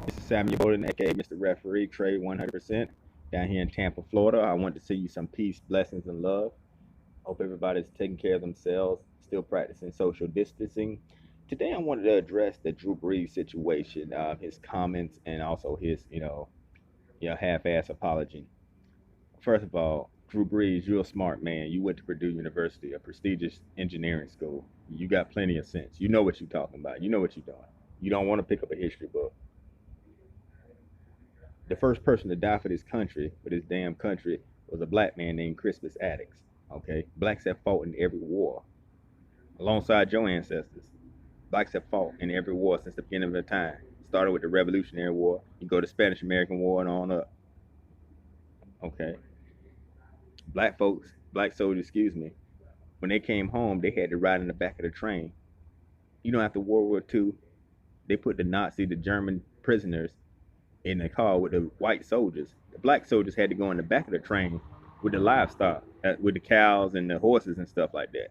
This is Samuel Bowden, aka Mr. Referee, trade 100%, down here in Tampa, Florida. I want to see you some peace, blessings, and love. Hope everybody's taking care of themselves, still practicing social distancing. Today, I wanted to address the Drew Brees situation, his comments, and also his, half-ass apology. First of all, Drew Brees, you're a smart man. You went to Purdue University, a prestigious engineering school. You got plenty of sense. You know what you're talking about. You know what you're doing. You don't want to pick up a history book. The first person to die for this country, for this damn country, was a black man named Crispus Attucks. Okay, blacks have fought in every war, alongside your ancestors. Blacks have fought in every war since the beginning of the time. Started with the Revolutionary War. You go to Spanish American War and on up. Okay, black folks, black soldiers, excuse me. When they came home, they had to ride in the back of the train. You know, after World War II, they put the German prisoners in the car with the white soldiers. The black soldiers had to go in the back of the train with the livestock, with the cows and the horses and stuff like that.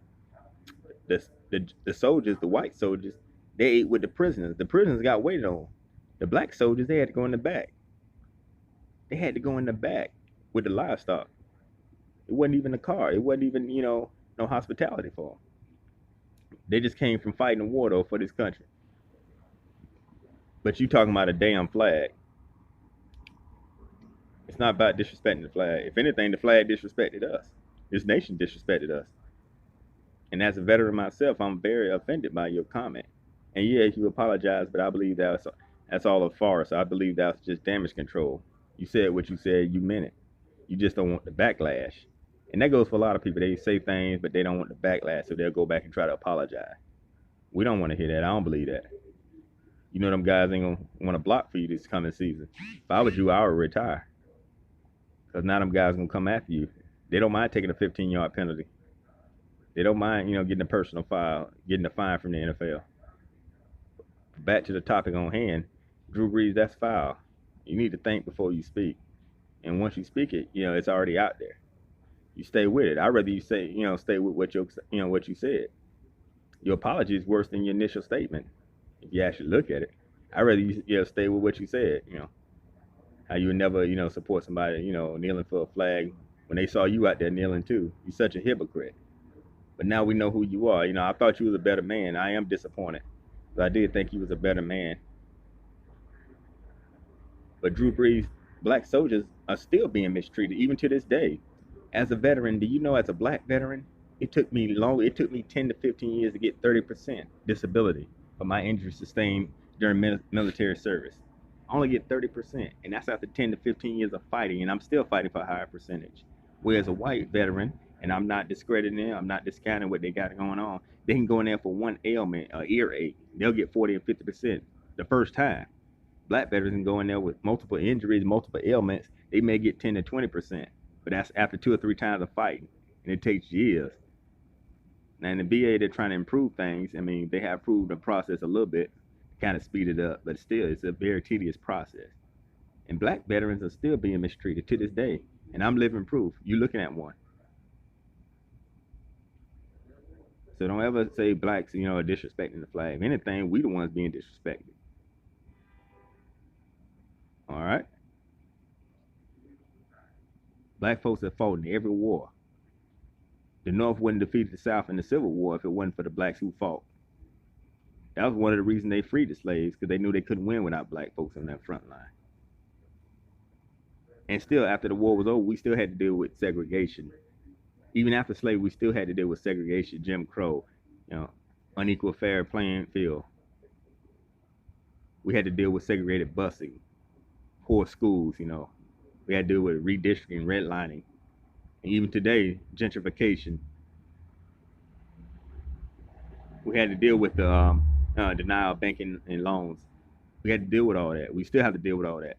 The soldiers, the white soldiers, they ate with the prisoners. The prisoners got waited on. The black soldiers, they had to go in the back. They had to go in the back with the livestock. It wasn't even a car. It wasn't even, no hospitality for them. They just came from fighting a war, though, for this country. But you talking about a damn flag. It's not about disrespecting the flag. If anything, the flag disrespected us. This nation disrespected us. And as a veteran myself, I'm very offended by your comment. And yeah, you apologize, but I believe that's all a farce. I believe that's just damage control. You said what you said, you meant it. You just don't want the backlash. And that goes for a lot of people. They say things, but they don't want the backlash, so they'll go back and try to apologize. We don't want to hear that. I don't believe that. You know them guys ain't gonna want to block for you this coming season. If I was you, I would retire. Because now them guys gonna come after you. They don't mind taking a 15-yard penalty. They don't mind, getting a personal foul, getting a fine from the NFL. Back to the topic on hand, Drew Brees, that's foul. You need to think before you speak. And once you speak it, it's already out there. You stay with it. I'd rather you say, stay with what you said. Your apology is worse than your initial statement. If you actually look at it, I'd rather you stay with what you said. How you would never, support somebody, kneeling for a flag when they saw you out there kneeling too. You're such a hypocrite. But now we know who you are. I thought you was a better man. I am disappointed. But I did think he was a better man. But Drew Brees, black soldiers are still being mistreated, even to this day. As a veteran, do you know, as a black veteran, it took me 10 to 15 years to get 30% disability for my injuries sustained during military service. I only get 30%, and that's after 10 to 15 years of fighting, and I'm still fighting for a higher percentage. Whereas a white veteran, and I'm not discrediting them, I'm not discounting what they got going on, they can go in there for one ailment, earache, they'll get 40 and 50% the first time. Black veterans can go in there with multiple injuries, multiple ailments, they may get 10 to 20%, but that's after 2 or 3 times of fighting, and it takes years. Now in the VA, they're trying to improve things. I mean, they have improved the process a little bit, kind of speed it up, but still, it's a very tedious process. And black veterans are still being mistreated to this day. And I'm living proof. You're looking at one. So don't ever say blacks, are disrespecting the flag. If anything, we the ones being disrespected. All right? Black folks have fought in every war. The North wouldn't defeat the South in the Civil War if it wasn't for the blacks who fought. That was one of the reasons they freed the slaves, because they knew they couldn't win without black folks on that front line. And still, after the war was over, we still had to deal with segregation. Even after slavery, we still had to deal with segregation, Jim Crow, unequal fair playing field. We had to deal with segregated busing, poor schools, We had to deal with redistricting, redlining, and even today, gentrification. We had to deal with the denial of banking and loans. We had to deal with all that. We still have to deal with all that.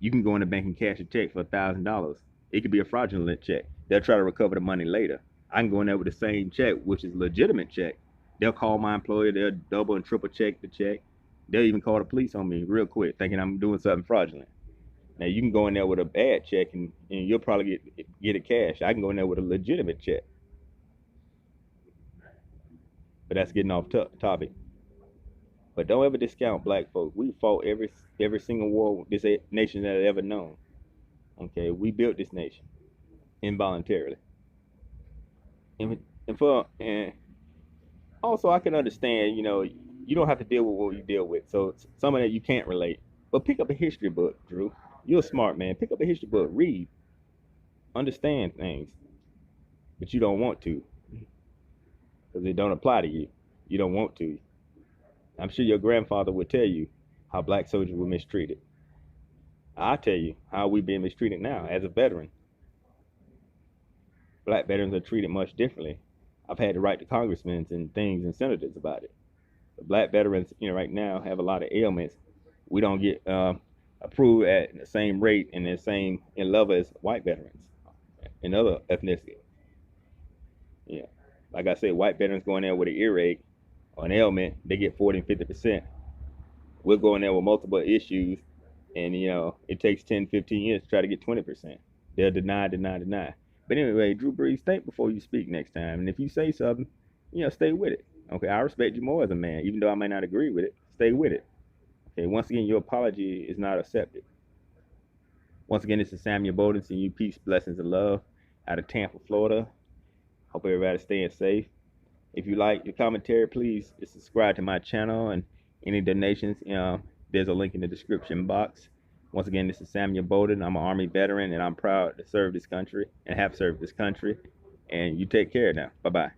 You can go in the bank and cash a check for $1,000. It could be a fraudulent check. They'll try to recover the money later. I can go in there with the same check, which is a legitimate check. They'll call my employer. They'll double and triple check the check. They'll even call the police on me real quick, thinking I'm doing something fraudulent. Now you can go in there with a bad check and you'll probably get it cash. I can go in there with a legitimate check. But that's getting off topic. But don't ever discount black folks. We fought every single war this nation has ever known. Okay, we built this nation involuntarily, and also I can understand. You don't have to deal with what you deal with. So some of that you can't relate. But pick up a history book, Drew. You're a smart man. Pick up a history book, read, understand things, but you don't want to because it don't apply to you. You don't want to. I'm sure your grandfather would tell you how black soldiers were mistreated. I'll tell you how we've been mistreated now as a veteran. Black veterans are treated much differently. I've had to write to congressmen and things and senators about it. The black veterans, right now have a lot of ailments. We don't get approved at the same rate and the same in level as white veterans and other ethnicity. Yeah, like I said, white veterans going there with an earache or an ailment, they get 40 and 50%. We're going there with multiple issues, and it takes 10, 15 years to try to get 20%. They'll deny, deny, deny. But anyway, Drew Brees, think before you speak next time. And if you say something, stay with it. Okay, I respect you more as a man, even though I may not agree with it. Stay with it. Okay, once again, your apology is not accepted. Once again, this is Samuel Bowden, sending you peace, blessings, and love out of Tampa, Florida. Hope everybody's staying safe. If you like the commentary, please subscribe to my channel, and any donations, there's a link in the description box. Once again, this is Samuel Bowden. I'm an Army veteran, and I'm proud to serve this country and have served this country. And you take care now. Bye-bye.